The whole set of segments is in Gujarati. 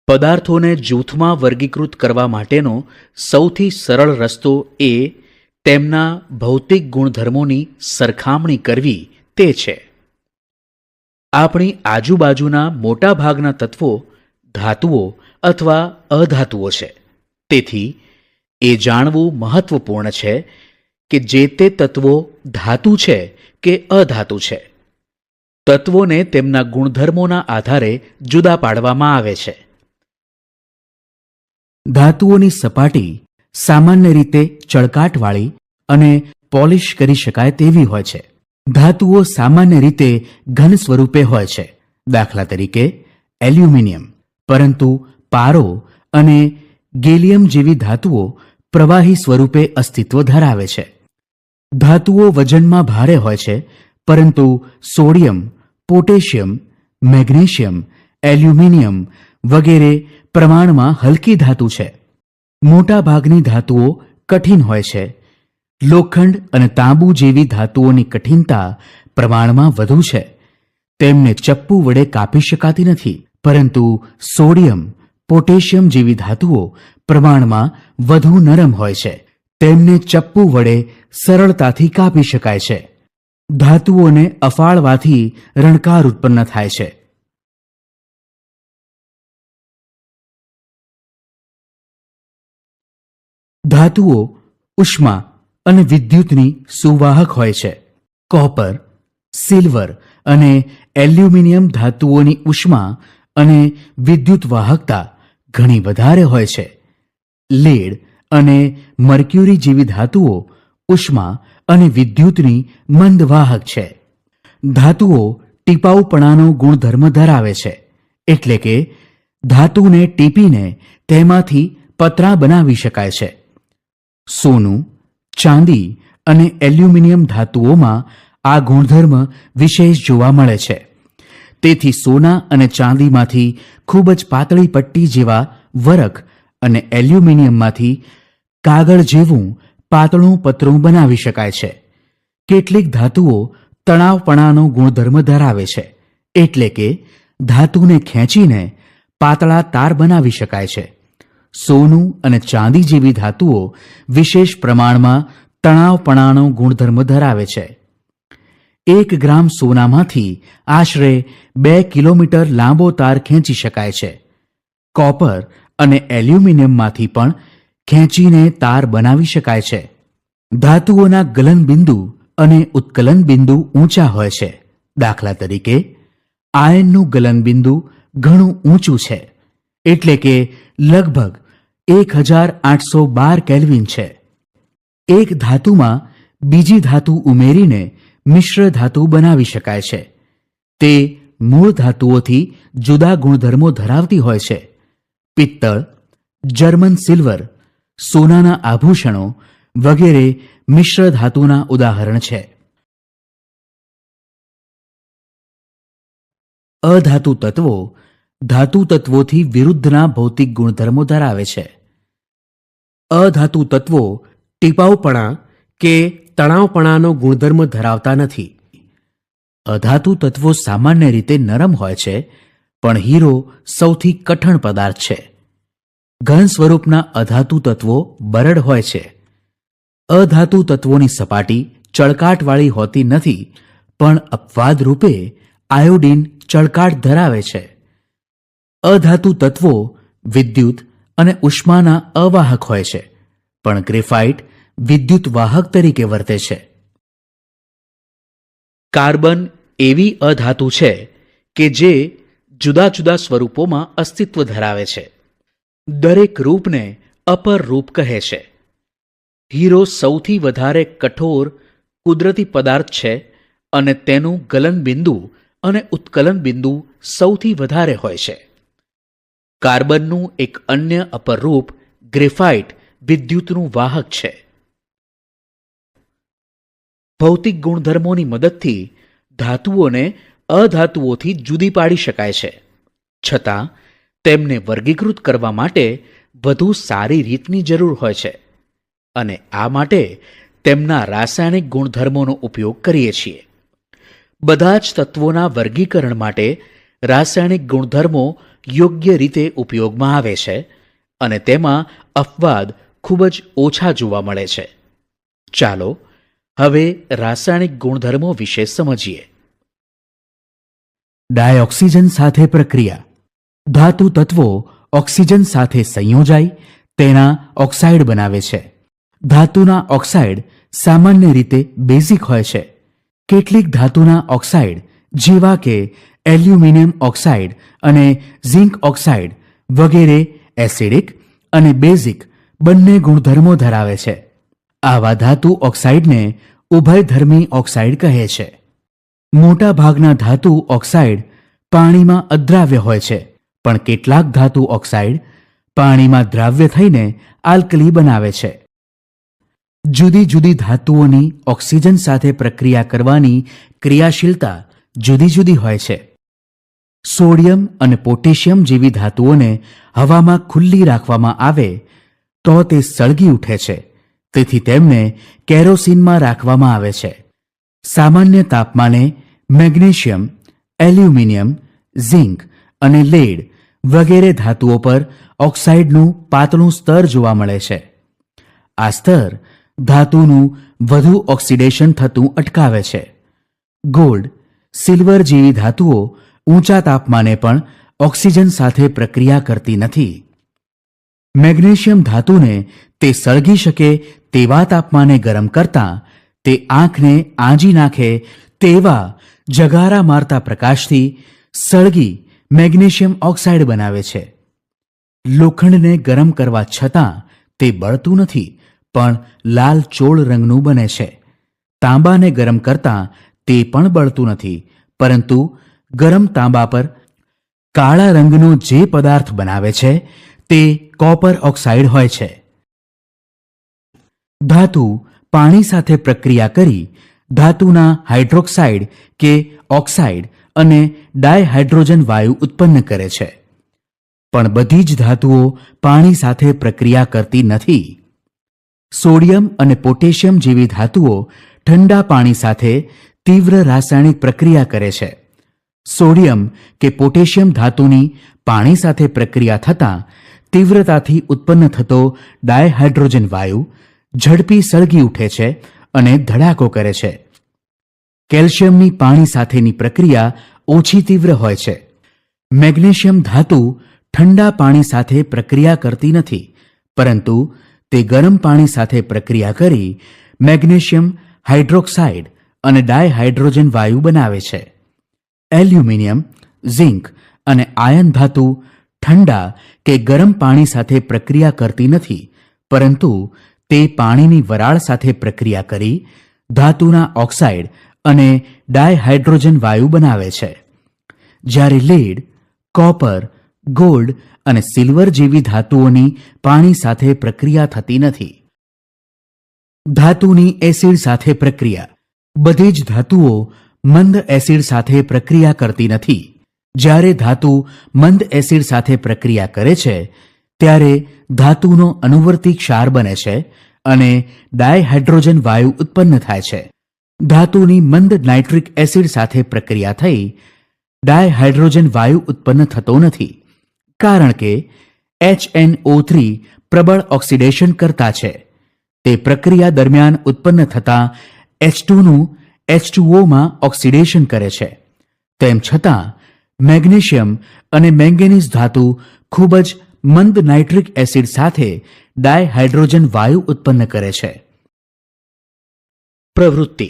પદાર્થોને જૂથમાં વર્ગીકૃત કરવા માટેનો સૌથી સરળ રસ્તો એ તેમના ભૌતિક ગુણધર્મોની સરખામણી કરવી તે છે. આપણી આજુબાજુના મોટાભાગના તત્વો ધાતુઓ અથવા અધાતુઓ છે. તેથી એ જાણવું મહત્વપૂર્ણ છે કે જે તે તત્વો ધાતુ છે કે અધાતુ છે. તત્વોને તેમના ગુણધર્મોના આધારે જુદા પાડવામાં આવે છે. ધાતુઓની સપાટી સામાન્ય રીતે ચળકાટવાળી અને પોલિશ કરી શકાય તેવી હોય છે. ધાતુઓ સામાન્ય રીતે ઘન સ્વરૂપે હોય છે, દાખલા તરીકે એલ્યુમિનિયમ. પરંતુ પારો અને ગેલિયમ જેવી ધાતુઓ પ્રવાહી સ્વરૂપે અસ્તિત્વ ધરાવે છે. ધાતુઓ વજનમાં ભારે હોય છે, પરંતુ સોડિયમ, પોટેશિયમ, મેગ્નેશિયમ, એલ્યુમિનિયમ વગેરે પ્રમાણમાં હલકી ધાતુ છે. મોટાભાગની ધાતુઓ કઠિન હોય છે. લોખંડ અને તાંબુ જેવી ધાતુઓની કઠિનતા પ્રમાણમાં વધુ છે. તેમને ચપ્પુ વડે કાપી શકાતી નથી, પરંતુ સોડિયમ, પોટેશિયમ જેવી ધાતુઓ પ્રમાણમાં વધુ નરમ હોય છે. તેમને ચપ્પુ વડે સરળતાથી કાપી શકાય છે. ધાતુઓને અફાળવાથી રણકાર ઉત્પન્ન થાય છે. ધાતુઓ ઉષ્મા અને વિદ્યુતની સુવાહક હોય છે. કોપર, સિલ્વર અને એલ્યુમિનિયમ ધાતુઓની ઉષ્મા અને વિદ્યુત વાહકતા ઘણી વધારે હોય છે. લેડ અને મર્ક્યુરી જેવી ધાતુઓ ઉષ્મા અને વિદ્યુતની મંદ વાહક છે. ધાતુઓ ટીપાઉપણાનો ગુણધર્મ ધરાવે છે, એટલે કે ધાતુને ટીપીને તેમાંથી પતરા બનાવી શકાય છે. સોનું, ચાંદી અને એલ્યુમિનિયમ ધાતુઓમાં આ ગુણધર્મ વિશેષ જોવા મળે છે. તેથી સોના અને ચાંદીમાંથી ખૂબ જ પાતળી પટ્ટી જેવા વરખ અને એલ્યુમિનિયમમાંથી કાગળ જેવું પાતળું પતરું બનાવી શકાય છે. કેટલીક ધાતુઓ તણાવપણાનો ગુણધર્મ ધરાવે છે, એટલે કે ધાતુને ખેંચીને પાતળા તાર બનાવી શકાય છે. સોનું અને ચાંદી જેવી ધાતુઓ વિશેષ પ્રમાણમાં તણાવપણાનો ગુણધર્મ ધરાવે છે. 1 ગ્રામ સોનામાંથી આશરે 2 કિલોમીટર લાંબો તાર ખેંચી શકાય છે. કોપર અને એલ્યુમિનિયમમાંથી પણ ખેંચીને તાર બનાવી શકાય છે. ધાતુઓના ગલનબિંદુ અને ઉત્કલન બિંદુ ઊંચા હોય છે. દાખલા તરીકે આયનનું ગલનબિંદુ ઘણું ઊંચું છે, એટલે કે લગભગ 1812 કેલ્વિન છે. એક ધાતુમાં બીજી ધાતુ ઉમેરીને મિશ્ર ધાતુ બનાવી શકાય છે. તે મૂળ ધાતુઓથી જુદા ગુણધર્મો ધરાવતી હોય છે. પિત્તળ, જર્મન સિલ્વર, સોનાના આભૂષણો વગેરે મિશ્ર ધાતુના ઉદાહરણ છે. અધાતુ તત્વો ધાતુ તત્વોથી વિરુદ્ધના ભૌતિક ગુણધર્મો ધરાવે છે. અધાતુ તત્વો ટીપાઉપણા કે તણાવપણાનો ગુણધર્મ ધરાવતા નથી. અધાતુ તત્વો સામાન્ય રીતે નરમ હોય છે, પણ હીરો સૌથી કઠણ પદાર્થ છે. ઘન સ્વરૂપના અધાતુ તત્વો બરડ હોય છે. અધાતુ તત્વોની સપાટી ચળકાટવાળી હોતી નથી, પણ અપવાદ રૂપે આયોડીન ચળકાટ ધરાવે છે. અધાતુ તત્વો વિદ્યુત અને ઉષ્માના અવાહક હોય છે, પણ ગ્રેફાઇટ વિદ્યુત વાહક તરીકે વર્તે છે. કાર્બન એવી અધાતુ છે કે જે જુદા જુદા સ્વરૂપોમાં અસ્તિત્વ ધરાવે છે. દરેક રૂપને અપર રૂપ કહે છે. હીરો સૌથી વધારે કઠોર કુદરતી પદાર્થ છે અને તેનું ગલનબિંદુ અને ઉત્કલન બિંદુ સૌથી વધારે હોય છે. કાર્બનનું એક અન્ય અપર રૂપ ગ્રેફાઇટ વિદ્યુતનું વાહક છે. ભૌતિક ગુણધર્મોની મદદથી ધાતુઓને અધાતુઓથી જુદી પાડી શકાય છે. છતાં તેમને વર્ગીકૃત કરવા માટે વધુ સારી રીતની જરૂર હોય છે, અને આ માટે તેમના રાસાયણિક ગુણધર્મોનો ઉપયોગ કરીએ છીએ. બધા જ તત્વોના વર્ગીકરણ માટે રાસાયણિક ગુણધર્મો યોગ્ય રીતે ઉપયોગમાં આવે છે અને તેમાં અપવાદ ખૂબ જ ઓછા જોવા મળે છે. ચાલો હવે રાસાયણિક ગુણધર્મો વિશે સમજીએ. ડાયઓક્સિજન સાથે પ્રક્રિયા. ધાતુ તત્વો ઓક્સિજન સાથે સંયોજાઈ તેના ઓક્સાઇડ બનાવે છે. ધાતુના ઓક્સાઇડ સામાન્ય રીતે બેઝિક હોય છે. કેટલીક ધાતુના ઓક્સાઇડ જેવા કે એલ્યુમિનિયમ ઓક્સાઇડ અને ઝિંક ઓક્સાઇડ વગેરે એસિડિક અને બેઝિક બંને ગુણધર્મો ધરાવે છે. આવા ધાતુ ઓક્સાઇડને ઉભયધર્મી ઓક્સાઇડ કહે છે. મોટા ભાગના ધાતુ ઓક્સાઇડ પાણીમાં અદ્રાવ્ય હોય છે, પણ કેટલાક ધાતુ ઓક્સાઇડ પાણીમાં દ્રાવ્ય થઈને આલ્કલી બનાવે છે. જુદી જુદી ધાતુઓની ઓક્સિજન સાથે પ્રક્રિયા કરવાની ક્રિયાશીલતા જુદી જુદી હોય છે. સોડિયમ અને પોટેશિયમ જેવી ધાતુઓને હવામાં ખુલ્લી રાખવામાં આવે તો તે સળગી ઉઠે છે. તેથી તેમને કેરોસીનમાં રાખવામાં આવે છે. સામાન્ય તાપમાને મેગ્નેશિયમ, એલ્યુમિનિયમ, ઝિંક અને લેડ વગેરે ધાતુઓ પર ઓક્સાઇડનું પાતળું સ્તર જોવા મળે છે. આ સ્તર ધાતુનું વધુ ઓક્સિડેશન થતું અટકાવે છે. ગોલ્ડ, સિલ્વર જેવી ધાતુઓ ઊંચા તાપમાને પણ ઓક્સિજન સાથે પ્રક્રિયા કરતી નથી. મેગ્નેશિયમ ધાતુને તે સળગી શકે તેવા તાપમાને ગરમ કરતાં તે આંખને આંજી નાખે તેવા જગારા મારતા પ્રકાશથી સળગી મેગ્નેશિયમ ઓક્સાઇડ બનાવે છે. લોખંડને ગરમ કરવા છતાં તે બળતું નથી, પણ લાલ ચોળ રંગનું બને છે. તાંબાને ગરમ કરતાં તે પણ બળતું નથી, પરંતુ ગરમ તાંબા પર કાળા રંગનો જે પદાર્થ બનાવે છે તે કોપર ઓક્સાઇડ હોય છે. ધાતુ પાણી સાથે પ્રક્રિયા કરી ધાતુના હાઇડ્રોક્સાઇડ કે ઓક્સાઇડ અને ડાયહાઇડ્રોજન વાયુ ઉત્પન્ન કરે છે. પણ બધી જ ધાતુઓ પાણી સાથે પ્રક્રિયા કરતી નથી. સોડિયમ અને પોટેશિયમ જેવી ધાતુઓ ઠંડા પાણી સાથે તીવ્ર રાસાયણિક પ્રક્રિયા કરે છે. સોડિયમ કે પોટેશિયમ ધાતુની પાણી સાથે પ્રક્રિયા થતાં તીવ્રતાથી ઉત્પન્ન થતો ડાયહાઇડ્રોજન વાયુ ઝડપી સળગી ઉઠે છે અને ધડાકો કરે છે. કેલ્શિયમની પાણી સાથેની પ્રક્રિયા ઓછી તીવ્ર હોય છે. મેગ્નેશિયમ ધાતુ ઠંડા પાણી સાથે પ્રક્રિયા કરતી નથી, પરંતુ તે ગરમ પાણી સાથે પ્રક્રિયા કરી મેગ્નેશિયમ હાઇડ્રોક્સાઇડ અને ડાયહાઇડ્રોજન વાયુ બનાવે છે. એલ્યુમિનિયમ, ઝિંક અને આયર્ન ધાતુ ઠંડા કે ગરમ પાણી સાથે પ્રક્રિયા કરતી નથી, પરંતુ તે પાણીની વરાળ સાથે પ્રક્રિયા કરી ધાતુના ઓક્સાઇડ અને ડાયહાઇડ્રોજન વાયુ બનાવે છે. જ્યારે લેડ, કોપર, ગોલ્ડ અને સિલ્વર જેવી ધાતુઓની પાણી સાથે પ્રક્રિયા થતી નથી. ધાતુની એસિડ સાથે પ્રક્રિયા. બધી જ ધાતુઓ મંદ એસિડ સાથે પ્રક્રિયા કરતી નથી. જ્યારે ધાતુ મંદ એસિડ સાથે પ્રક્રિયા કરે છે ત્યારે ધાતુનો અનુવર્તી ક્ષાર બને છે અને ડાયહાઇડ્રોજન વાયુ ઉત્પન્ન થાય છે. ધાતુની મંદ નાઇટ્રિક એસિડ સાથે પ્રક્રિયા થઈ ડાયહાઇડ્રોજન વાયુ ઉત્પન્ન થતો નથી, કારણ કે HNO3 પ્રબળ ઓક્સિડેશન કરતા છે. તે પ્રક્રિયા દરમિયાન ઉત્પન્ન થતા H2 નું H2O માં ઓક્સિડેશન કરે છે. તેમ છતાં મેગ્નેશિયમ અને મેંગેનીઝ ધાતુ ખૂબ જ મંદ નાઇટ્રિક એસિડ સાથે ડાયહાઇડ્રોજન વાયુ ઉત્પન્ન કરે છે. પ્રવૃત્તિ.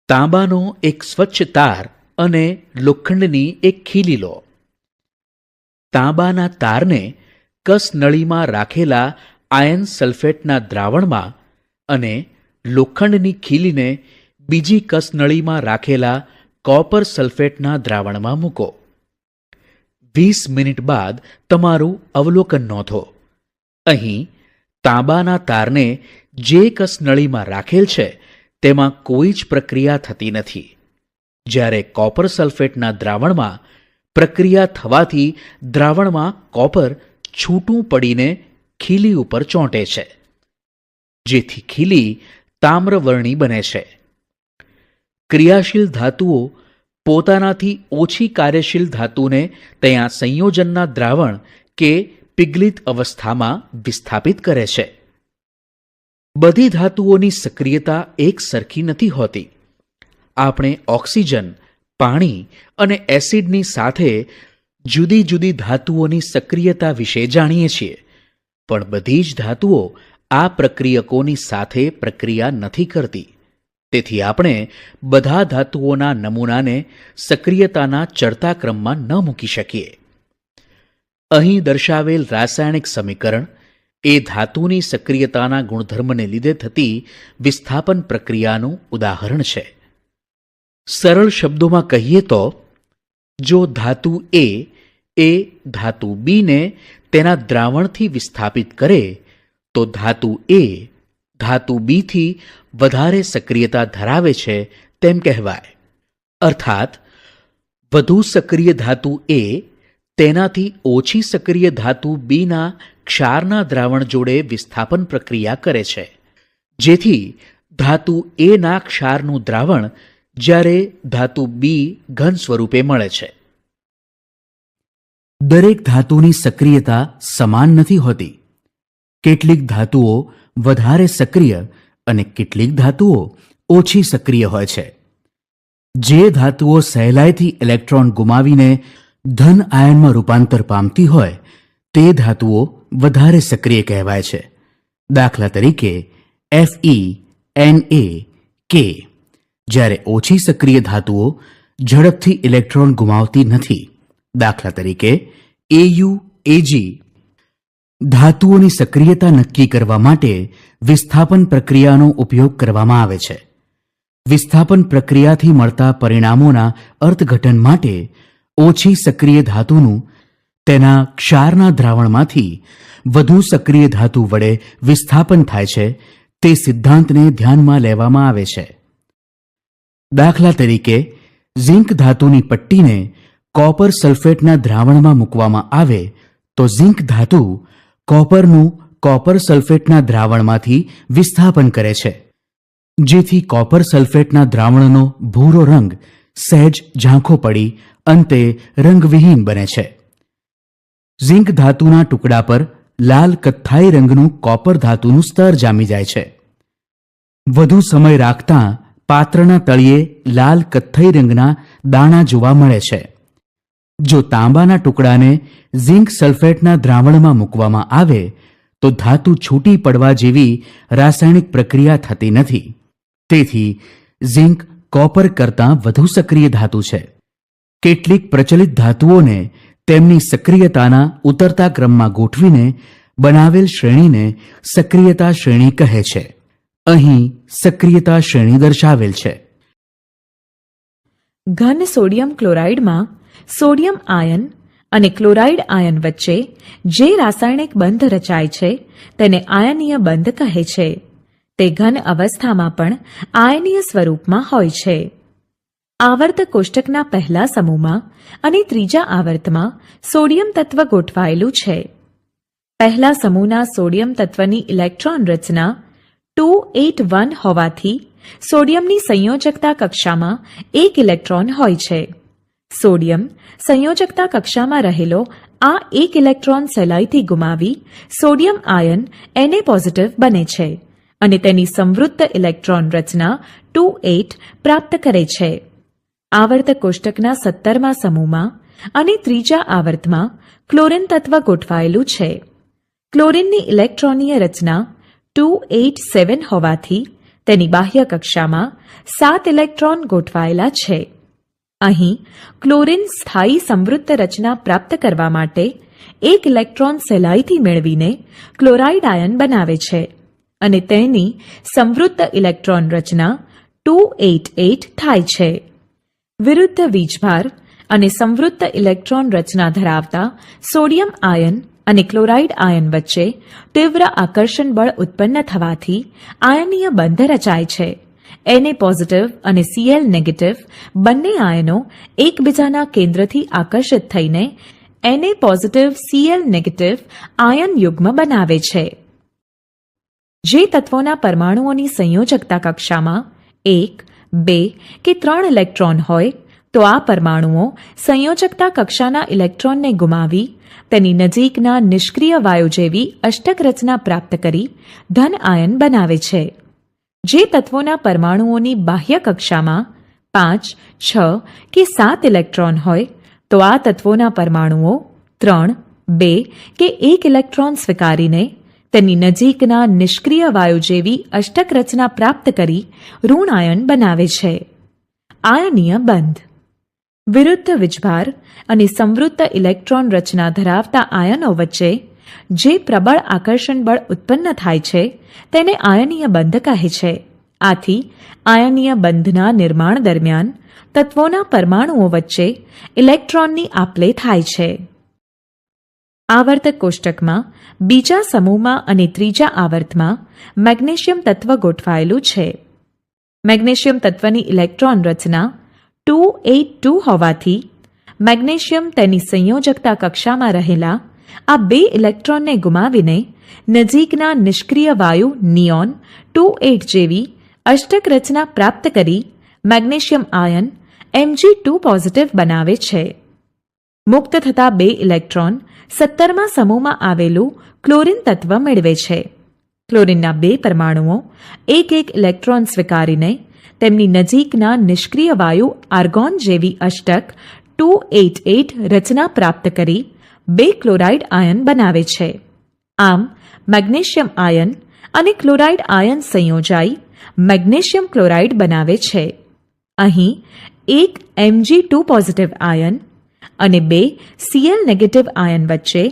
તાંબાનો એક સ્વચ્છ તાર અને લોખંડની એક ખીલી લો. તાંબાના તારને કસનળીમાં રાખેલા આયર્ન સલ્ફેટના દ્રાવણમાં અને લોખંડની ખીલીને બીજી કસનળીમાં રાખેલા કોપર સલ્ફેટના દ્રાવણમાં મૂકો. 20 મિનિટ બાદ તમારું અવલોકન નોંધો. અહીં તાંબાના તારને જે કસનળીમાં રાખેલ છે તેમાં કોઈ જ પ્રક્રિયા થતી નથી, જ્યારે કોપર સલ્ફેટના દ્રાવણમાં પ્રક્રિયા થવાથી દ્રાવણમાં કોપર છૂટું પડીને ખીલી ઉપર ચોંટે છે, જેથી ખીલી તામ્રવર્ણી બને છે. ક્રિયાશીલ ધાતુઓ પોતાનાથી ઓછી કાર્યશીલ ધાતુને ત્યાં સંયોજનના દ્રાવણ કે પિગલિત અવસ્થામાં વિસ્થાપિત કરે છે. બધી ધાતુઓની સક્રિયતા એક સરખી નથી હોતી. આપણે ઓક્સિજન, પાણી અને એસિડની સાથે જુદી જુદી ધાતુઓની સક્રિયતા વિશે જાણીએ છીએ, પણ બધી જ ધાતુઓ આ પ્રક્રિયકોની સાથે પ્રક્રિયા નથી કરતી. તેથી આપણે બધા ધાતુઓના નમૂનાને સક્રિયતાના ચડતા ક્રમમાં ન મૂકી શકીએ. અહીં દર્શાવેલ રાસાયણિક સમીકરણ એ ધાતુની સક્રિયતાના ગુણધર્મને લીધે થતી વિસ્થાપન પ્રક્રિયાનું ઉદાહરણ છે. સરળ શબ્દોમાં કહીએ તો, જો ધાતુ એ ધાતુ બીને તેના દ્રાવણથી વિસ્થાપિત કરે તો ધાતુ એ ધાતુ બીથી વધારે સક્રિયતા ધરાવે છે તેમ કહેવાય. અર્થાત વધુ સક્રિય ધાતુ એ તેનાથી ઓછી સક્રિય ધાતુ બીના ક્ષારના દ્રાવણ જોડે વિસ્થાપન પ્રક્રિયા કરે છે, જેથી ધાતુ એના ક્ષારનું દ્રાવણ જ્યારે ધાતુ બી ઘન સ્વરૂપે મળે છે. દરેક ધાતુની સક્રિયતા સમાન નથી હોતી. કેટલીક ધાતુઓ વધારે સક્રિય અને કેટલીક ધાતુઓ ઓછી સક્રિય હોય છે. જે ધાતુઓ સહેલાઈથી ઇલેક્ટ્રોન ગુમાવીને ધન આયનમાં રૂપાંતર પામતી હોય તે ધાતુઓ વધારે સક્રિય કહેવાય છે. દાખલા તરીકે Fe, Na, K. જ્યારે ઓછી સક્રિય ધાતુઓ ઝડપથી ઇલેક્ટ્રોન ગુમાવતી નથી. દાખલા તરીકે Au, Ag. ધાતુઓની સક્રિયતા નક્કી કરવા માટે વિસ્થાપન પ્રક્રિયાનો ઉપયોગ કરવામાં આવે છે. વિસ્થાપન પ્રક્રિયાથી મળતા પરિણામોના અર્થઘટન માટે ઓછી સક્રિય ધાતુનું તેના ક્ષારના દ્રાવણમાંથી વધુ સક્રિય ધાતુ વડે વિસ્થાપન થાય છે તે સિદ્ધાંતને ધ્યાનમાં લેવામાં આવે છે. દાખલા તરીકે ઝિંક ધાતુની પટ્ટીને કોપર સલ્ફેટના દ્રાવણમાં મૂકવામાં આવે તો ઝિંક ધાતુ કોપરનું કોપર સલ્ફેટના દ્રાવણમાંથી વિસ્થાપન કરે છે, જેથી કોપર સલ્ફેટના દ્રાવણનો ભૂરો રંગ સહેજ ઝાંખો પડી અંતે રંગવિહીન બને છે. ઝિંક ધાતુના ટુકડા પર લાલ કથ્થાઈ રંગનું કોપર ધાતુનું સ્તર જામી જાય છે. વધુ સમય રાખતા પાત્રના તળિયે લાલ કથ્થઈ રંગના દાણા જોવા મળે છે. જો તાંબાના ટુકડાને ઝિંક સલ્ફેટના દ્રાવણમાં મૂકવામાં આવે તો ધાતુ છૂટી પડવા જેવી રાસાયણિક પ્રક્રિયા થતી નથી. તેથી ઝિંક કોપર કરતાં વધુ સક્રિય ધાતુ છે. કેટલીક પ્રચલિત ધાતુઓને તેમની સક્રિયતાના ઉતરતા ક્રમમાં ગોઠવીને બનાવેલ શ્રેણીને સક્રિયતા શ્રેણી કહે છે. અહીં સક્રિયતા શ્રેણી દર્શાવેલ છે. ઘન સોડિયમ ક્લોરાઇડમાં સોડિયમ આયન અને ક્લોરાઇડ આયન વચ્ચે જે રાસાયણિક બંધ રચાય છે તેને આયનીય બંધ કહે છે. તે ઘન અવસ્થામાં પણ આયનીય સ્વરૂપમાં હોય છે. આવર્ત કોષ્ટકના પહેલા સમૂહમાં અને ત્રીજા આવર્તમાં સોડિયમ તત્વ ગોઠવાયેલું છે. પહેલા સમૂહના સોડિયમ તત્વની ઇલેક્ટ્રોન રચના 281 હોવાથી સોડિયમની સંયોજકતા કક્ષામાં એક ઇલેક્ટ્રોન હોય છે. સોડિયમ સંયોજકતા કક્ષામાં રહેલો આ એક ઇલેક્ટ્રોન સહેલાઈથી ગુમાવી સોડિયમ આયન Na પોઝિટિવ બને છે અને તેની સંવૃત્ત ઇલેક્ટ્રોન રચના 28 પ્રાપ્ત કરે છે. આવર્ત કોષ્ટકના 17મા સમૂહમાં અને ત્રીજા આવર્તમાં ક્લોરિન તત્વ ગોઠવાયેલું છે. ક્લોરિનની ઇલેક્ટ્રોનીય રચના 287 હોવાથી તેની બાહ્ય કક્ષામાં 7 ઇલેક્ટ્રોન ગોઠવાયેલા છે. અહીં ક્લોરિન સ્થાયી સંવૃત્ત રચના પ્રાપ્ત કરવા માટે એક ઇલેક્ટ્રોન સહેલાઈથી મેળવીને ક્લોરાઇડ આયન બનાવે છે અને તેની સંવૃત્ત ઇલેક્ટ્રોન રચના 288 થાય છે. વિરુદ્ધ વીજભાર અને સંવૃત્ત ઇલેક્ટ્રોન રચના ધરાવતા સોડિયમ આયન અને ક્લોરાઇડ આયન વચ્ચે તીવ્ર આકર્ષણ બળ ઉત્પન્ન થવાથી આયનીય બંધ રચાય છે. Na પોઝિટિવ અને Cl નેગેટિવ બંને આયનો એકબીજાના કેન્દ્રથી આકર્ષિત થઈને Na પોઝિટિવ Cl નેગેટિવ આયન યુગ્મ બનાવે છે. જે તત્વોના પરમાણુઓની સંયોજકતા કક્ષામાં 1, 2 કે 3 ઇલેક્ટ્રોન હોય તો આ પરમાણુઓ સંયોજકતા કક્ષાના ઇલેક્ટ્રોનને ગુમાવી તેની નજીકના નિષ્ક્રિય વાયુ જેવી અષ્ટક રચના પ્રાપ્ત કરી ધન આયન બનાવે છે. જે તત્વોના પરમાણુઓની બાહ્ય કક્ષામાં 5, 6 કે 7 ઇલેક્ટ્રોન હોય તો આ તત્વોના પરમાણુઓ 3, 2 કે 1 ઇલેક્ટ્રોન સ્વીકારીને તેની નજીકના નિષ્ક્રિય વાયુ જેવી અષ્ટક રચના પ્રાપ્ત કરી ઋણ આયન બનાવે છે. આયનીય બંધ વિરુદ્ધ વીજભાર અને સંવૃત્ત ઇલેક્ટ્રોન રચના ધરાવતા આયનો વચ્ચે જે પ્રબળ આકર્ષણ બળ ઉત્પન્ન થાય છે તેને આયનીય બંધ કહે છે. આથી આયનીય બંધના નિર્માણ દરમિયાન તત્વોના પરમાણુઓ વચ્ચે ઇલેક્ટ્રોનની આપ-લે થાય છે. આવર્તક કોષ્ટકમાં બીજા સમૂહમાં અને ત્રીજા આવર્તમાં મેગ્નેશિયમ તત્વ ગોઠવાયેલું છે. મેગ્નેશિયમ તત્વની ઇલેક્ટ્રોન રચના 282 હોવાથી મેગ્નેશિયમ તેની સંયોજકતા કક્ષામાં રહેલા આ 2 ઇલેક્ટ્રોનને ગુમાવીને નજીકના નિષ્ક્રિય વાયુ નિયોન 28 જેવી અષ્ટક રચના પ્રાપ્ત કરી મેગ્નેશિયમ આયન Mg2 પોઝિટિવ બનાવે છે. મુક્ત થતા 2 ઇલેક્ટ્રોન 17મા સમૂહમાં આવેલું ક્લોરીન તત્વ મેળવે છે. ક્લોરીનના 2 પરમાણુઓ એક ઇલેક્ટ્રોન સ્વીકારીને તેમની નજીકના નિષ્ક્રિય વાયુ આર્ગોન જેવી અષ્ટક 288 રચના પ્રાપ્ત કરી 2 ક્લોરાઇડ આયન બનાવે છે. આમ મેગ્નેશિયમ આયન અને ક્લોરાઇડ આયન સંયોજાઈ મેગ્નેશિયમ ક્લોરાઇડ બનાવે છે. અહીં એક Mg2 પોઝિટિવ આયન અને 2 Cl નેગેટિવ આયન વચ્ચે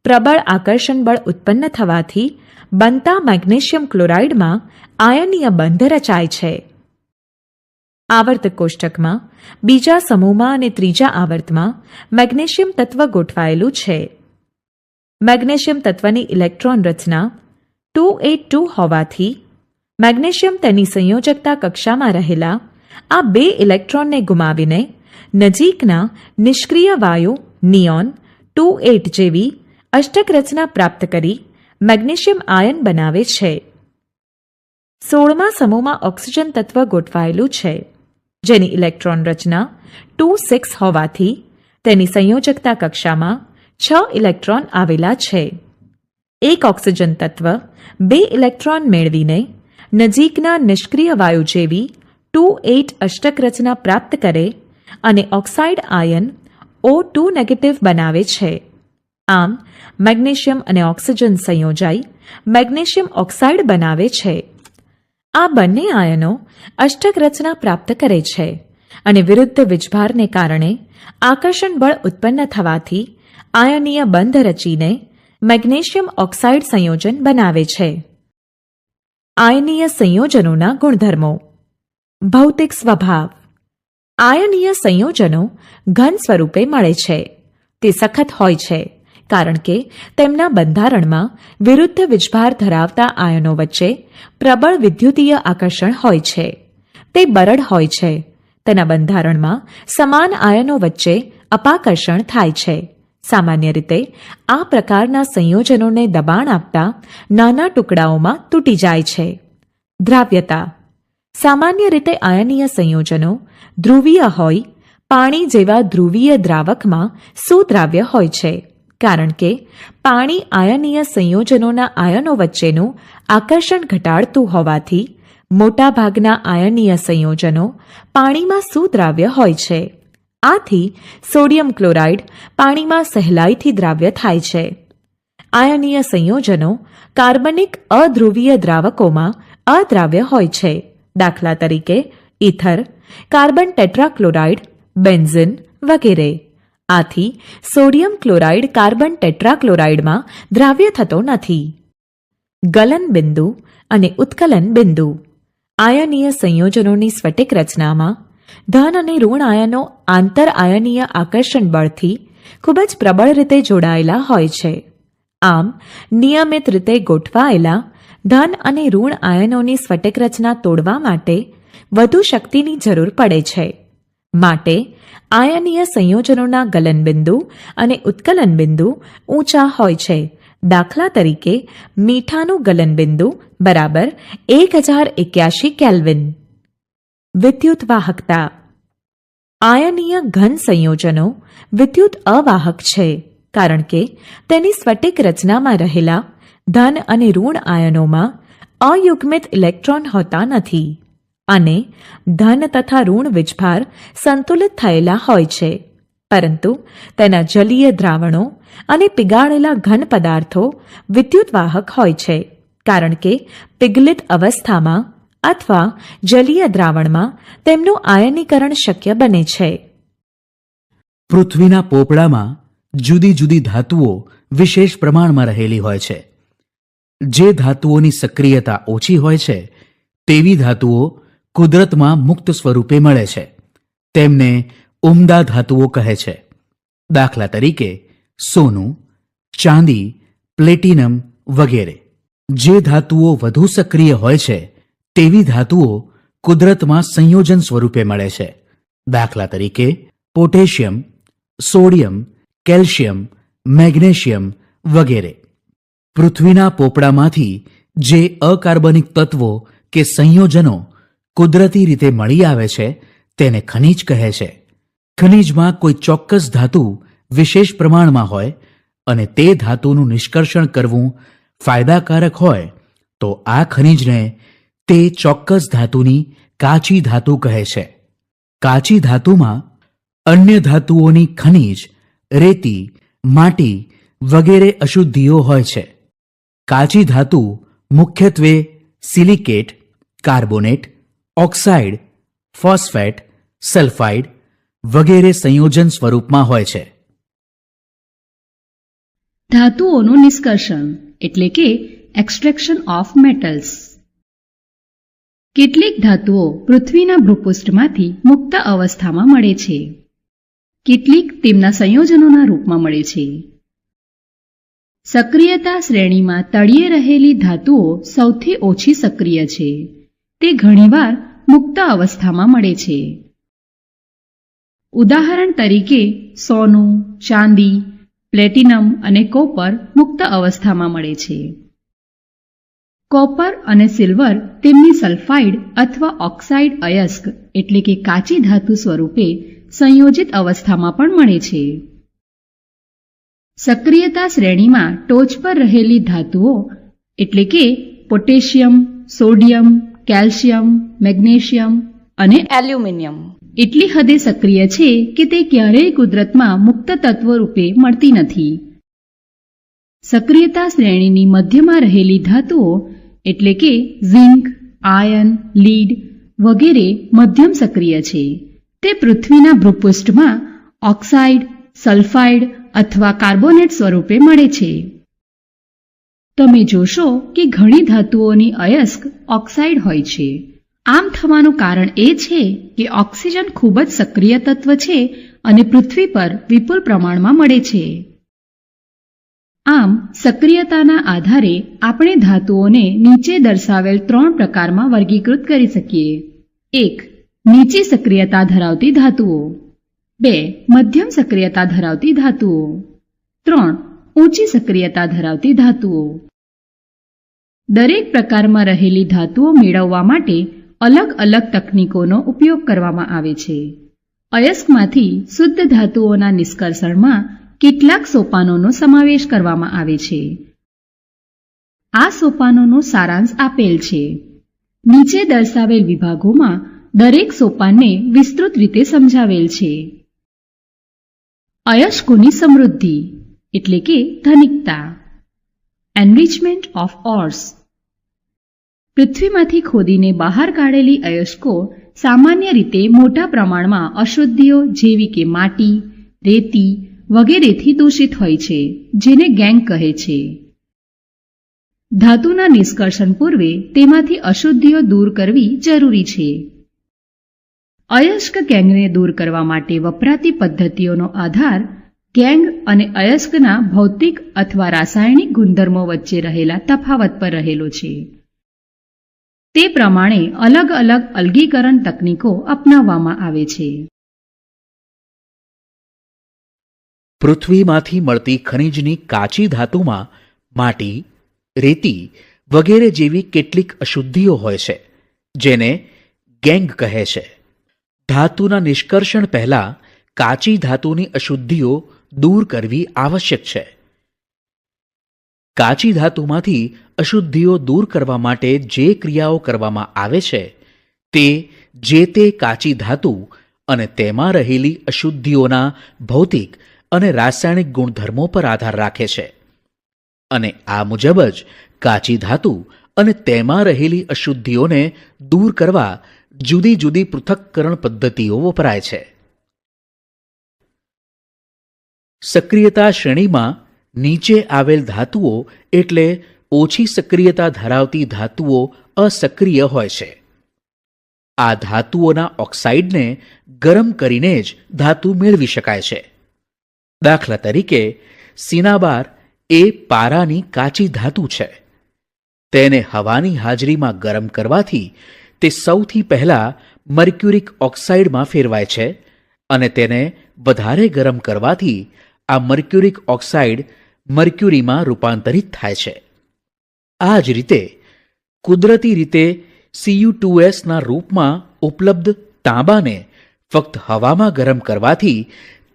પ્રબળ આકર્ષણ બળ ઉત્પન્ન થવાથી બનતા મેગ્નેશિયમ ક્લોરાઇડમાં આયનીય બંધ રચાય છે. આવર્તક કોષ્ટકમાં બીજા સમૂહમાં અને ત્રીજા આવર્તમાં મેગ્નેશિયમ તત્વ ગોઠવાયેલું છે. મેગ્નેશિયમ તત્વની ઇલેક્ટ્રોન રચના 282 હોવાથી મેગ્નેશિયમ તેની સંયોજકતા કક્ષામાં રહેલા આ 2 ઇલેક્ટ્રોનને ગુમાવીને નજીકના નિષ્ક્રિય વાયુ નિયોન 28 જેવી અષ્ટક રચના પ્રાપ્ત કરી મેગ્નેશિયમ આયન બનાવે છે. 16મા સમૂહમાં ઓક્સિજન તત્વ ગોઠવાયેલું છે, જેની ઇલેક્ટ્રોન રચના 26 હોવાથી તેની સંયોજકતા કક્ષામાં 6 ઇલેક્ટ્રોન આવેલા છે. એક ઓક્સિજન તત્વ 2 ઇલેક્ટ્રોન મેળવીને નજીકના નિષ્ક્રિય વાયુ જેવી 28 અષ્ટક રચના પ્રાપ્ત કરે અને ઓક્સાઇડ આયન O2 નેગેટિવ બનાવે છે. આમ મેગ્નેશિયમ અને ઓક્સિજન સંયોજાઈ મેગ્નેશિયમ ઓક્સાઇડ બનાવે છે. આ બંને આયનો અષ્ટક રચના પ્રાપ્ત કરે છે અને વિરુદ્ધ વીજભારને કારણે આકર્ષણ બળ ઉત્પન્ન થવાથી આયનીય બંધ રચીને મેગ્નેશિયમ ઓક્સાઇડ સંયોજન બનાવે છે. આયનીય સંયોજનોના ગુણધર્મો. ભૌતિક સ્વભાવ. આયનીય સંયોજનો ઘન સ્વરૂપે મળે છે. તે સખત હોય છે કારણ કે તેમના બંધારણમાં વિરુદ્ધ વીજભાર ધરાવતા આયનો વચ્ચે પ્રબળ વિદ્યુતીય આકર્ષણ હોય છે. તે બરડ હોય છે. તેના બંધારણમાં સમાન આયનો વચ્ચે અપાકર્ષણ થાય છે. સામાન્ય રીતે આ પ્રકારના સંયોજનોને દબાણ આપતા નાના ટુકડાઓમાં તૂટી જાય છે. દ્રાવ્યતા. સામાન્ય રીતે આયનીય સંયોજનો ધ્રુવીય હોય પાણી જેવા ધ્રુવીય દ્રાવકમાં સુદ્રાવ્ય હોય છે, કારણ કે પાણી આયનીય સંયોજનોના આયનો વચ્ચેનું આકર્ષણ ઘટાડતું હોવાથી મોટાભાગના આયનીય સંયોજનો પાણીમાં સુદ્રાવ્ય હોય છે. આથી સોડિયમ ક્લોરાઇડ પાણીમાં સહેલાઈથી દ્રાવ્ય થાય છે. આયનીય સંયોજનો કાર્બનિક અધ્રુવીય દ્રાવકોમાં અદ્રાવ્ય હોય છે. દાખલા તરીકે ઇથર, કાર્બન ટેટ્રાક્લોરાઇડ, બેન્ઝીન વગેરે. આથી સોડિયમ ક્લોરાઇડ કાર્બન ટેટ્રાક્લોરાઇડમાં દ્રાવ્ય થતો નથી. ગલન બિંદુ અને ઉત્કલન બિંદુ. આયનીય સંયોજનોની સ્ફટિક રચનામાં ધન અને ઋણ આયનો આંતર આયનીય આકર્ષણ બળથી ખૂબ જ પ્રબળ રીતે જોડાયેલા હોય છે. આમ નિયમિત રીતે ગોઠવાયેલા ધન અને ઋણ આયનોની સ્ફટિક રચના તોડવા માટે વધુ શક્તિની જરૂર પડે છે. માટે આયનીય સંયોજનોના ગલનબિંદુ અને ઉત્કલન બિંદુ ઊંચા હોય છે. દાખલા તરીકે મીઠાનું ગલનબિંદુ બરાબર 1081 કેલ્વિન. વિદ્યુત વાહકતા. આયનીય ઘન સંયોજનો વિદ્યુત અવાહક છે, કારણ કે તેની સ્ફટિક રચનામાં રહેલા ધન અને ઋણ આયનોમાં અયુગ્મિત ઇલેક્ટ્રોન હોતા નથી અને ધન તથા ઋણ વીજભાર સંતુલિત થયેલા હોય છે, પરંતુ તેના જલીય દ્રાવણો અને પીગાળેલા ઘન પદાર્થો વિદ્યુતવાહક હોય છે, કારણ કે પિઘલિત અવસ્થામાં અથવા જલીય દ્રાવણમાં તેમનું આયનીકરણ શક્ય બને છે. પૃથ્વીના પોપડામાં જુદી જુદી ધાતુઓ વિશેષ પ્રમાણમાં રહેલી હોય છે. જે ધાતુઓની સક્રિયતા ઓછી હોય છે તેવી ધાતુઓ કુદરતમાં મુક્ત સ્વરૂપે મળે છે. તેમને ઉમદા ધાતુઓ કહે છે. દાખલા તરીકે સોનું, ચાંદી, પ્લેટિનમ વગેરે. જે ધાતુઓ વધુ સક્રિય હોય છે તેવી ધાતુઓ કુદરતમાં સંયોજન સ્વરૂપે મળે છે. દાખલા તરીકે પોટેશિયમ, સોડિયમ, કેલ્શિયમ, મેગ્નેશિયમ વગેરે. પૃથ્વીના પોપડામાંથી જે અકાર્બનિક તત્વો કે સંયોજનો કુદરતી રીતે મળી આવે છે તેને ખનિજ કહે છે. ખનિજમાં કોઈ ચોક્કસ ધાતુ વિશેષ પ્રમાણમાં હોય અને તે ધાતુનું નિષ્કર્ષણ કરવું ફાયદાકારક હોય તો આ ખનિજને તે ચોક્કસ ધાતુની કાચી ધાતુ કહે છે. કાચી ધાતુમાં અન્ય ધાતુઓની ખનિજ, રેતી, માટી વગેરે અશુદ્ધિઓ હોય છે. કાચી ધાતુ મુખ્યત્વે silicate, carbonate, oxide, phosphate, sulphide વગેરે સંયોજન સ્વરૂપમાં હોય છે. ધાતુઓનું નિષ્કર્ષણ એટલે કે એક્સ્ટ્રેક્શન ઓફ મેટલ્સ. કેટલીક ધાતુઓ પૃથ્વીના ભૂપૃષ્ઠમાંથી મુક્ત અવસ્થામાં મળે છે. કેટલીક તેમના સંયોજનોના રૂપમાં મળે છે. સક્રિયતા શ્રેણીમાં તળિયે રહેલી ધાતુઓ સૌથી ઓછી સક્રિય છે. તે ઘણીવાર મુક્ત અવસ્થામાં મળે છે. ઉદાહરણ તરીકે સોનું, ચાંદી, પ્લેટિનમ અને કોપર મુક્ત અવસ્થામાં મળે છે. કોપર અને સિલ્વર તેમની સલ્ફાઇડ અથવા ઓક્સાઇડ અયસ્ક એટલે કે કાચી ધાતુ સ્વરૂપે સંયોજિત અવસ્થામાં પણ મળે છે. સક્રિયતા શ્રેણીમાં ટોચ પર રહેલી ધાતુઓ એટલે કે પોટેશિયમ, સોડિયમ, કેલ્શિયમ, મેગ્નેશિયમ અને એલ્યુમિનિયમ એટલી હદે સક્રિય છે કે તે ક્યારેય કુદરતમાં મુક્ત તત્વ રૂપે મળતી નથી. સક્રિયતા શ્રેણીની મધ્યમાં રહેલી ધાતુઓ એટલે કે ઝિંક, આયર્ન, લીડ વગેરે મધ્યમ સક્રિય છે. તે પૃથ્વીના ભૂપૃષ્ઠમાં ઓક્સાઇડ, સલ્ફાઇડ અથવા કાર્બોનેટ સ્વરૂપે મળે છે. તમે જોશો કે ઘણી ધાતુઓની અયસ્ક ઓક્સાઇડ હોય છે. આમ થવાનું કારણ એ છે કે ઓક્સિજન ખૂબ જ સક્રિય તત્વ છે અને પૃથ્વી પર વિપુલ પ્રમાણમાં મળે છે. આમ સક્રિયતાના આધારે આપણે ધાતુઓને નીચે દર્શાવેલ 3 પ્રકારમાં વર્ગીકૃત કરી શકીએ. 1. નીચી સક્રિયતા ધરાવતી ધાતુઓ. 2. મધ્યમ સક્રિયતા ધરાવતી ધાતુઓ. 3. ઊંચી સક્રિયતા ધરાવતી ધાતુઓ. દરેક પ્રકારમાં રહેલી ધાતુઓ મેળવવા માટે અલગ અલગ તકનીકોનો ઉપયોગ કરવામાં આવે છે. અયસ્કમાંથી શુદ્ધ ધાતુઓના નિષ્કર્ષણમાં કેટલાક સોપાનોનો સમાવેશ કરવામાં આવે છે. આ સોપાનોનો સારાંશ આપેલ છે. નીચે દર્શાવેલ વિભાગોમાં દરેક સોપાનને વિસ્તૃત રીતે સમજાવેલ છે. અયસ્કોની સમૃદ્ધિ એટલે કે ધનિકતા. Enrichment of ઓર્સ. પૃથ્વીમાંથી ખોદીને બહાર કાઢેલી અયસ્કો સામાન્ય રીતે મોટા પ્રમાણમાં અશુદ્ધિઓ જેવી કે માટી, રેતી વગેરેથી દૂષિત હોય છે, જેને ગેંગ કહે છે. ધાતુના નિષ્કર્ષણ પૂર્વે તેમાંથી અશુદ્ધિઓ દૂર કરવી જરૂરી છે. અયસ્ક ગેંગને દૂર કરવા માટે વપરાતી પદ્ધતિઓનો આધાર ગેંગ અને અયસ્કના ભૌતિક અથવા રાસાયણિક ગુણધર્મો વચ્ચે રહેલા તફાવત પર રહેલો છે. તે પ્રમાણે અલગ અલગ અલગીકરણ તકનીકો અપનાવવામાં આવે છે. પૃથ્વીમાંથી મળતી ખનિજની કાચી ધાતુમાં માટી, રેતી વગેરે જેવી કેટલીક અશુદ્ધિઓ હોય છે, જેને ગેંગ કહે છે. ધાતુના નિષ્કર્ષણ પહેલા કાચી ધાતુની અશુદ્ધિઓ દૂર કરવી આવશ્યક છે. કાચી ધાતુમાંથી અશુદ્ધિઓ દૂર કરવા માટે જે ક્રિયાઓ કરવામાં આવે છે તે જે તે કાચી ધાતુ અને તેમાં રહેલી અશુદ્ધિઓના ભૌતિક અને રાસાયણિક ગુણધર્મો પર આધાર રાખે છે, અને આ મુજબ જ કાચી ધાતુ અને તેમાં રહેલી અશુદ્ધિઓને દૂર કરવા જુદી જુદી પૃથક્કરણ પદ્ધતિઓ વપરાય છે. સક્રિયતા શ્રેણીમાં નીચે આવેલ ધાતુઓ એટલે ઓછી સક્રિયતા ધરાવતી ધાતુઓ અસક્રિય હોય છે. આ ધાતુઓના ઓક્સાઇડને ગરમ કરીને જ ધાતુ મેળવી શકાય છે. દાખલા તરીકે સિનાબાર એ પારાની કાચી ધાતુ છે. તેને હવાની હાજરીમાં ગરમ કરવાથી તે સૌથી પહેલા મર્ક્યુરિક ઓક્સાઇડમાં ફેરવાય છે, અને તેને વધારે ગરમ કરવાથી આ મર્ક્યુરિક ઓક્સાઇડ મર્ક્યુરીમાં રૂપાંતરિત થાય છે. આ જ રીતે કુદરતી રીતે Cu2s ના રૂપમાં ઉપલબ્ધ તાંબાને ફક્ત હવામાં ગરમ કરવાથી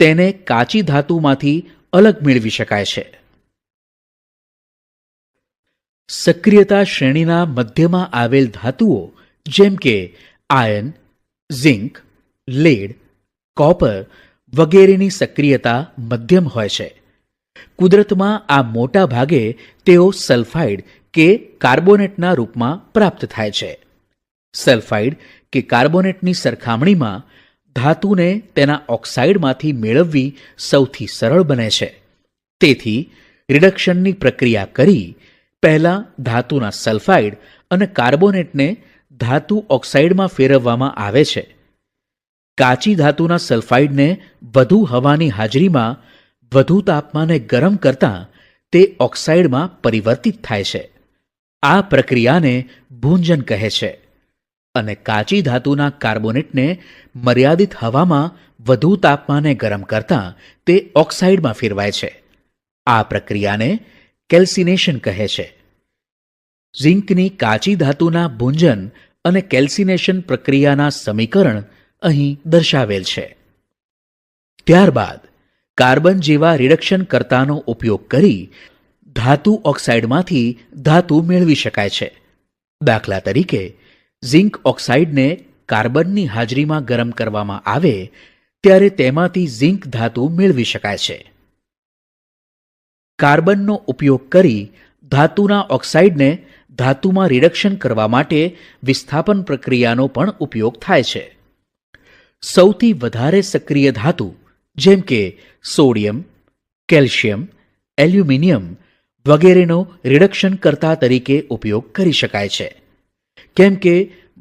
તેને કાચી ધાતુમાંથી અલગ મેળવી શકાય છે. સક્રિયતા શ્રેણીના મધ્યમાં આવેલ ધાતુઓ જેમ કે આયર્ન, ઝિંક, લેડ, કોપર વગેરેની સક્રિયતા મધ્યમ હોય છે. કુદરતમાં આ મોટા ભાગે તેઓ સલ્ફાઇડ કે કાર્બોનેટના રૂપમાં પ્રાપ્ત થાય છે. સલ્ફાઇડ કે કાર્બોનેટની સરખામણીમાં ધાતુને તેના ઓક્સાઇડમાંથી મેળવવી સૌથી સરળ બને છે. તેથી રિડક્શનની પ્રક્રિયા કરી પહેલા ધાતુના સલ્ફાઇડ અને કાર્બોનેટને ધાતુ ઓક્સાઇડમાં ફેરવવામાં આવે છે. કાચી ધાતુના સલ્ફાઇડને વધુ હવાની હાજરીમાં વધુ તાપમાને ગરમ કરતાં તે ઓક્સાઇડમાં પરિવર્તિત થાય છે. આ પ્રક્રિયાને ભૂંજન કહે છે, અને કાચી ધાતુના કાર્બોનેટને મર્યાદિત હવામાં વધુ તાપમાને ગરમ કરતાં તે ઓક્સાઇડમાં ફેરવાય છે. આ પ્રક્રિયાને કેલ્સિનેશન કહે છે. ઝિંકની કાચી ધાતુના ભૂંજન અને કેલ્સિનેશન પ્રક્રિયાના સમીકરણ અહીં દર્શાવેલ છે. ત્યારબાદ કાર્બન જેવા રિડક્શન કર્તાનો ઉપયોગ કરી ધાતુ ઓક્સાઇડમાંથી ધાતુ મેળવી શકાય છે. દાખલા તરીકે ઝિંક ઓક્સાઇડને કાર્બનની હાજરીમાં ગરમ કરવામાં આવે ત્યારે તેમાંથી ઝિંક ધાતુ મેળવી શકાય છે. કાર્બનનો ઉપયોગ કરી ધાતુના ઓક્સાઇડને ધાતુમાં રિડક્શન કરવા માટે વિસ્થાપન પ્રક્રિયાનો પણ ઉપયોગ થાય છે. સૌથી વધારે સક્રિય ધાતુ જેમ કે સોડિયમ, કેલ્શિયમ, એલ્યુમિનિયમ વગેરેનો રિડક્શન કર્તા તરીકે ઉપયોગ કરી શકાય છે, કેમ કે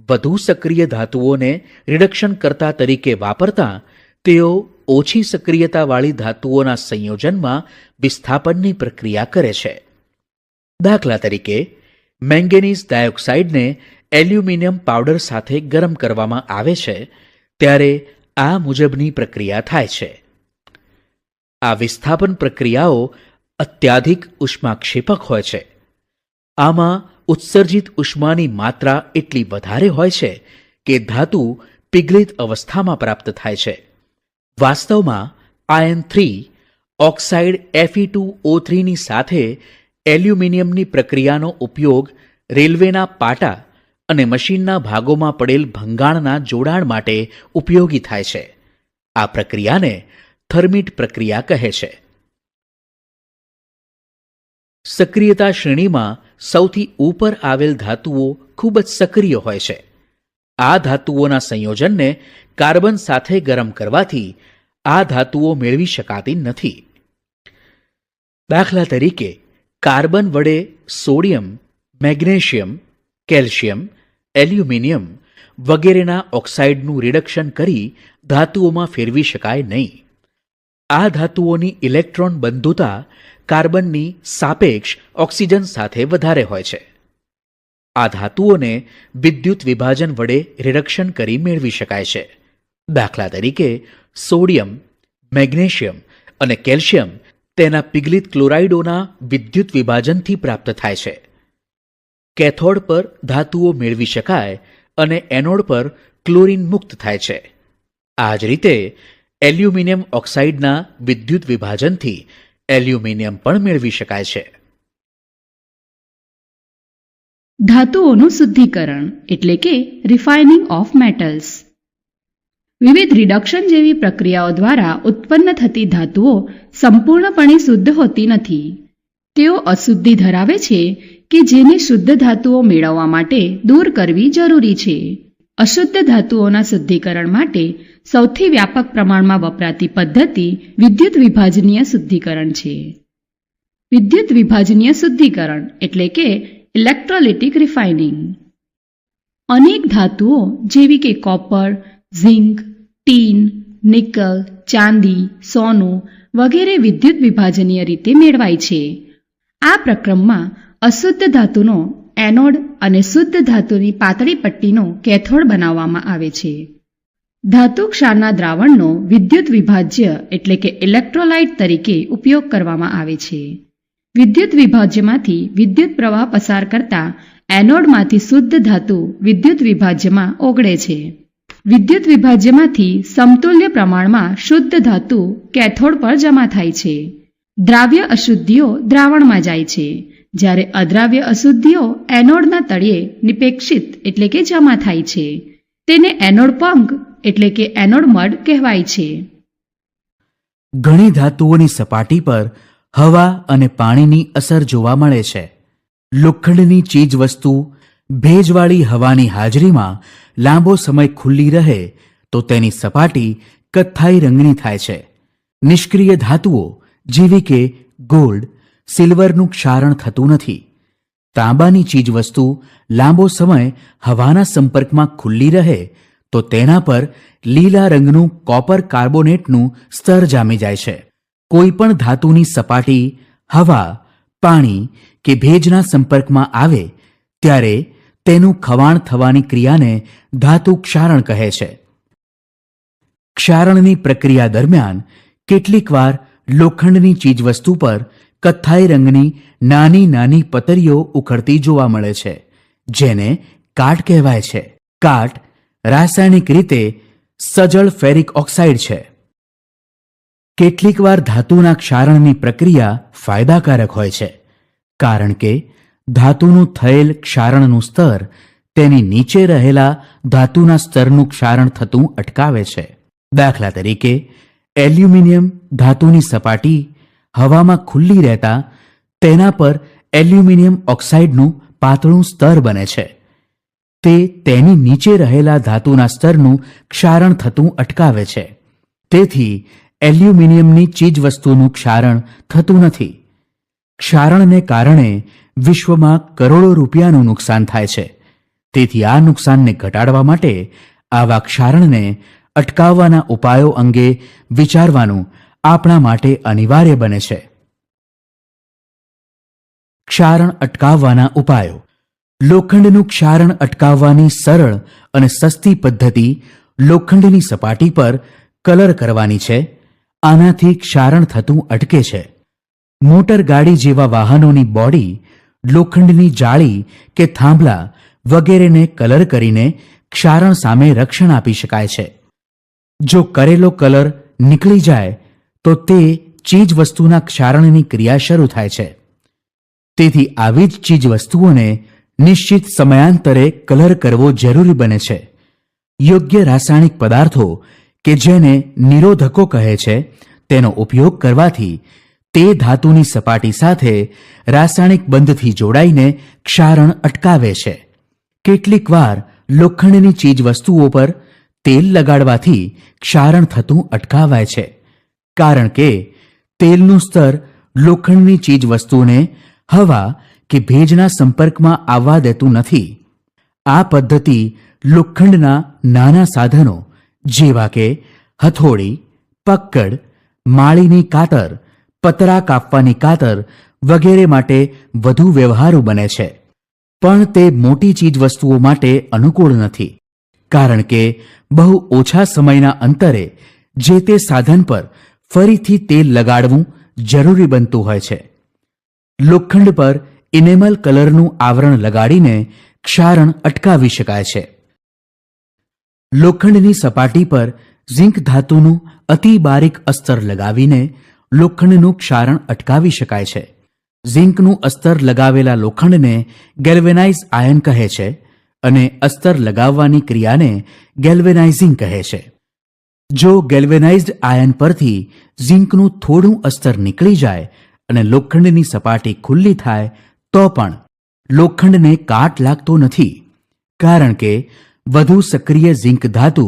વધુ સક્રિય ધાતુઓને રિડક્શન કર્તા તરીકે વાપરતા તેઓ ઓછી સક્રિયતાવાળી ધાતુઓના સંયોજનમાં વિસ્થાપનની પ્રક્રિયા કરે છે. દાખલા તરીકે મેંગેનીઝ ડાયોક્સાઇડને એલ્યુમિનિયમ પાવડર સાથે ગરમ કરવામાં આવે છે ત્યારે આ મુજબની પ્રક્રિયા થાય છે. આ વિસ્થાપન પ્રક્રિયાઓ અત્યાધિક ઉષ્માક્ષેપક હોય છે. આમાં ઉત્સર્જિત ઉષ્માની માત્રા એટલી વધારે હોય છે કે ધાતુ પિઘલિત અવસ્થામાં પ્રાપ્ત થાય છે. વાસ્તવમાં આયર્ન 3 ઓક્સાઇડ Fe2O3 ની સાથે એલ્યુમિનિયમની પ્રક્રિયાનો ઉપયોગ રેલવેના પાટા અને મશીનના ભાગોમાં પડેલ ભંગાણના જોડાણ માટે ઉપયોગી થાય છે. આ પ્રક્રિયાને થર્મિટ પ્રક્રિયા કહે છે. સક્રિયતા શ્રેણીમાં સૌથી ઉપર આવેલ ધાતુઓ ખૂબ જ સક્રિય હોય છે. આ ધાતુઓના સંયોજનને કાર્બન સાથે ગરમ કરવાથી આ ધાતુઓ મેળવી શકાતી નથી. દાખલા તરીકે કાર્બન વડે સોડિયમ, મેગ્નેશિયમ, કેલ્શિયમ, એલ્યુમિનિયમ વગેરેના ઓક્સાઇડનું રિડક્શન કરી ધાતુઓમાં ફેરવી શકાય નહીં. આ ધાતુઓની ઇલેક્ટ્રોન બંધુતા કાર્બનની સાપેક્ષ ઓક્સિજન સાથે વધારે હોય છે. આ ધાતુઓને વિદ્યુત વિભાજન વડે રિડક્શન કરી મેળવી શકાય છે. દાખલા તરીકે સોડિયમ, મેગ્નેશિયમ અને કેલ્શિયમ તેના પિઘલિત ક્લોરાઇડોના વિદ્યુત વિભાજનથી પ્રાપ્ત થાય છે. કેથોડ પર ધાતુઓ મેળવી શકાય અને એનોડ પર ક્લોરીન મુક્ત થાય છે. આ જ રીતે એલ્યુમિનિયમ ઓક્સાઇડના વિદ્યુત વિભાજનથી એલ્યુમિનિયમ પણ મેળવી શકાય છે. ધાતુઓનું શુદ્ધિકરણ એટલે કે રિફાઇનિંગ ઓફ મેટલ્સ. વિવિધ રિડક્શન જેવી પ્રક્રિયાઓ દ્વારા ઉત્પન્ન થતી ધાતુઓ સંપૂર્ણપણે શુદ્ધ હોતી નથી. તેઓ અશુદ્ધિ ધરાવે છે કે જેને શુદ્ધ ધાતુઓ મેળવવા માટે દૂર કરવી જરૂરી છે. અશુદ્ધ ધાતુઓના શુદ્ધિકરણ માટે સૌથી વ્યાપક પ્રમાણમાં વપરાતી પદ્ધતિ વિદ્યુત વિભાજનીય શુદ્ધિકરણ છે. વિદ્યુત વિભાજનીય શુદ્ધિકરણ એટલે કે ઇલેક્ટ્રોલિટિક રિફાઇનિંગ. અનેક ધાતુઓ જેવી કે કોપર, ઝિંક, ટીન, નિકલ, ચાંદી, સોનું વગેરે વિદ્યુત વિભાજનીય રીતે મેળવાય છે. આ પ્રક્રમમાં અશુદ્ધ ધાતુનો એનોડ અને શુદ્ધ ધાતુની પાતળી પટ્ટીનો કેથોડ બનાવવામાં આવે છે. ધાતુ ક્ષારના દ્રાવણનો વિદ્યુત વિભાજ્ય એટલે કે ઇલેક્ટ્રોલાઇટ તરીકે ઉપયોગ કરવામાં આવે છે. વિદ્યુત વિભાજ્યમાંથી વિદ્યુત પ્રવાહ પસાર કરતા એનોડમાંથી શુદ્ધ ધાતુ વિદ્યુત વિભાજ્યમાં ઓગળે છે. વિદ્યુત વિભાજ્યમાંથી સમતુલ્ય પ્રમાણમાં શુદ્ધ ધાતુ કેથોડ પર જમા થાય છે. દ્રાવ્ય અશુદ્ધિઓ દ્રાવણમાં જાય છે, જ્યારે અદ્રાવ્ય અશુદ્ધિઓ એનોડના તળિયે નિપેક્ષિત એટલે કે જમા થાય છે. તેને એનોડ પંક એટલે કે એનોડ મડ કહેવાય છે. ઘણી ધાતુઓની સપાટી પર હવા અને પાણીની અસર જોવા મળે છે. લોખંડની ચીજવસ્તુ ભેજવાળી હવાની હાજરીમાં લાંબો સમય ખુલ્લી રહે તો તેની સપાટી કથ્થાઈ રંગની થાય છે. નિષ્ક્રિય ધાતુઓ જેવી કે ગોલ્ડ, સિલ્વરનું ક્ષારણ થતું નથી. તાંબાની ચીજવસ્તુ લાંબો સમય હવાના સંપર્કમાં ખુલ્લી રહે તો તેના પર લીલા રંગનું કોપર કાર્બોનેટનું સ્તર જામી જાય છે. કોઈ પણ ધાતુની સપાટી હવા, પાણી કે ભેજના સંપર્કમાં આવે ત્યારે તેનું ખવાણ થવાની ક્રિયાને ધાતુ ક્ષારણ કહે છે. ક્ષારણની પ્રક્રિયા દરમિયાન કેટલીકવાર લોખંડની ચીજવસ્તુ પર કથ્થાઈ રંગની નાની નાની પતરીઓ ઉખડતી જોવા મળે છે, જેને કાટ કહેવાય છે. કાટ રાસાયણિક રીતે સજળ ફેરિક ઓક્સાઇડ છે. કેટલીકવાર ધાતુના ક્ષારણની પ્રક્રિયા ફાયદાકારક હોય છે, કારણ કે ધાતુનું થયેલ ક્ષારણનું સ્તર તેની નીચે રહેલા ધાતુના સ્તરનું ક્ષારણ થતું અટકાવે છે. દાખલા તરીકે એલ્યુમિનિયમ ધાતુની સપાટી હવામાં ખુલ્લી રહેતા તેના પર એલ્યુમિનિયમ ઓક્સાઇડનું પાતળું સ્તર બને છે. તે તેની નીચે રહેલા ધાતુના સ્તરનું ક્ષારણ થતું અટકાવે છે. તેથી એલ્યુમિનિયમની ચીજવસ્તુનું ક્ષારણ થતું નથી. ક્ષારણને કારણે વિશ્વમાં કરોડો રૂપિયાનું નુકસાન થાય છે. તેથી આ નુકસાનને ઘટાડવા માટે આવા ક્ષારણને અટકાવવાના ઉપાયો અંગે વિચારવાનું આપણા માટે અનિવાર્ય બને છે. ક્ષારણ અટકાવવાના ઉપાયો. લોખંડનું ક્ષારણ અટકાવવાની સરળ અને સસ્તી પદ્ધતિ લોખંડની સપાટી પર કલર કરવાની છે. આનાથી ક્ષારણ થતું અટકે છે. મોટર ગાડી જેવા વાહનોની બોડી, લોખંડની જાળી કે થાંભલા વગેરેને કલર કરીને ક્ષારણ સામે રક્ષણ આપી શકાય છે. જો કરેલો કલર નીકળી જાય તો તે ચીજવસ્તુના ક્ષારણની ક્રિયા શરૂ થાય છે. તેથી આવી જ ચીજવસ્તુઓને નિશ્ચિત સમયાંતરે કલર કરવો જરૂરી બને છે. યોગ્ય રાસાયણિક પદાર્થો કે જેને નિરોધકો કહે છે તેનો ઉપયોગ કરવાથી તે ધાતુની સપાટી સાથે રાસાયણિક બંધથી જોડાઈને ક્ષારણ અટકાવે છે. કેટલીકવાર લોખંડની ચીજવસ્તુઓ પર તેલ લગાડવાથી ક્ષારણ થતું અટકાવાય છે, કારણ કે તેલનું સ્તર લોખંડની ચીજવસ્તુને હવા કે ભેજના સંપર્કમાં આવવા દેતું નથી. આ પદ્ધતિ લોખંડના નાના સાધનો જેવા કે હથોડી, પક્કડ, માળીની કાતર, પતરા કાપવાની કાતર વગેરે માટે વધુ વ્યવહારુ બને છે. પણ તે મોટી ચીજવસ્તુઓ માટે અનુકૂળ નથી, કારણ કે બહુ ઓછા સમયના અંતરે જે તે સાધન પર ફરીથી તેલ લગાડવું જરૂરી બનતું હોય છે. લોખંડ પર ઇનેમલ કલરનું આવરણ લગાડીને ક્ષારણ અટકાવી શકાય છે. લોખંડની સપાટી પર ઝિંક ધાતુનું અતિ બારીક અસ્તર લગાવીને લોખંડનું ક્ષારણ અટકાવી શકાય છે. ઝિંકનું અસ્તર લગાવેલા લોખંડને ગેલ્વેનાઇઝ આયન કહે છે અને અસ્તર લગાવવાની ક્રિયાને ગેલ્વેનાઇઝિંગ કહે છે. જો ગેલ્વેનાઇઝ્ડ આયન પરથી ઝિંકનું થોડું અસ્તર નીકળી જાય અને લોખંડની સપાટી ખુલ્લી થાય તો પણ લોખંડને કાટ લાગતો નથી, કારણ કે વધુ સક્રિય ઝિંક ધાતુ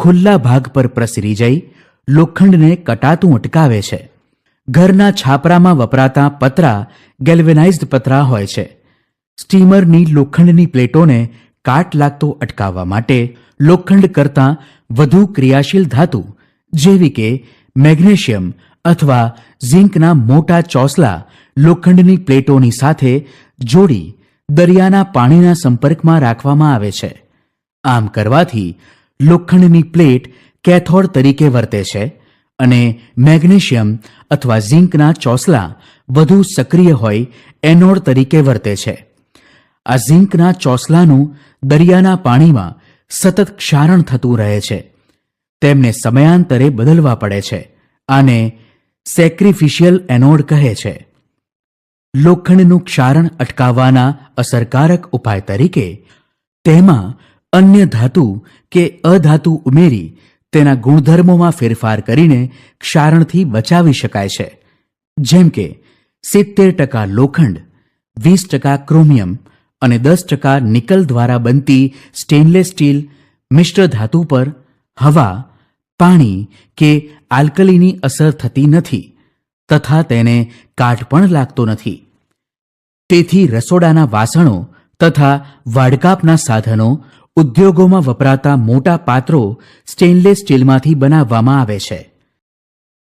ખુલ્લા ભાગ પર પ્રસરી જઈ લોખંડને કટાતું અટકાવે છે. ઘરના છાપરામાં વપરાતા પતરા ગેલ્વેનાઇઝ્ડ પતરા હોય છે. સ્ટીમરની લોખંડની પ્લેટોને કાટ લાગતો અટકાવવા માટે લોખંડ કરતાં વધુ ક્રિયાશીલ ધાતુ જેવી કે મેગ્નેશિયમ અથવા ઝિંકના મોટા ચોસલા લોખંડની પ્લેટોની સાથે જોડી દરિયાના પાણીના સંપર્કમાં રાખવામાં આવે છે. આમ કરવાથી લોખંડની પ્લેટ કેથોડ તરીકે વર્તે છે અને મેગ્નેશિયમ અથવા ઝિંકના ચોસલા વધુ સક્રિય હોય એનોડ તરીકે વર્તે છે. આ ઝિંકના ચોસલાનું દરિયાના પાણીમાં સતત ક્ષારણ થતું રહે છે. તેમને સમયાંતરે બદલવા પડે છે. આને સેક્રિફિશિયલ એનોડ કહે છે. લોખંડનું ક્ષારણ અટકાવવાના અસરકારક ઉપાય તરીકે તેમાં અન્ય ધાતુ કે અધાતુ ઉમેરી તેના ગુણધર્મોમાં ફેરફાર કરીને ક્ષારણથી બચાવી શકાય છે. જેમ કે 70% લોખંડ, 20% ક્રોમિયમ અને 10% નિકલ દ્વારા બનતી સ્ટેનલેસ સ્ટીલ મિશ્ર ધાતુ પર હવા, પાણી કે આલ્કલીની અસર થતી નથી તથા તેને કાટ પણ લાગતો નથી. તેથી રસોડાના વાસણો તથા વાડકાપના સાધનો, ઉદ્યોગોમાં વપરાતા મોટા પાત્રો સ્ટેનલેસ સ્ટીલમાંથી બનાવવામાં આવે છે.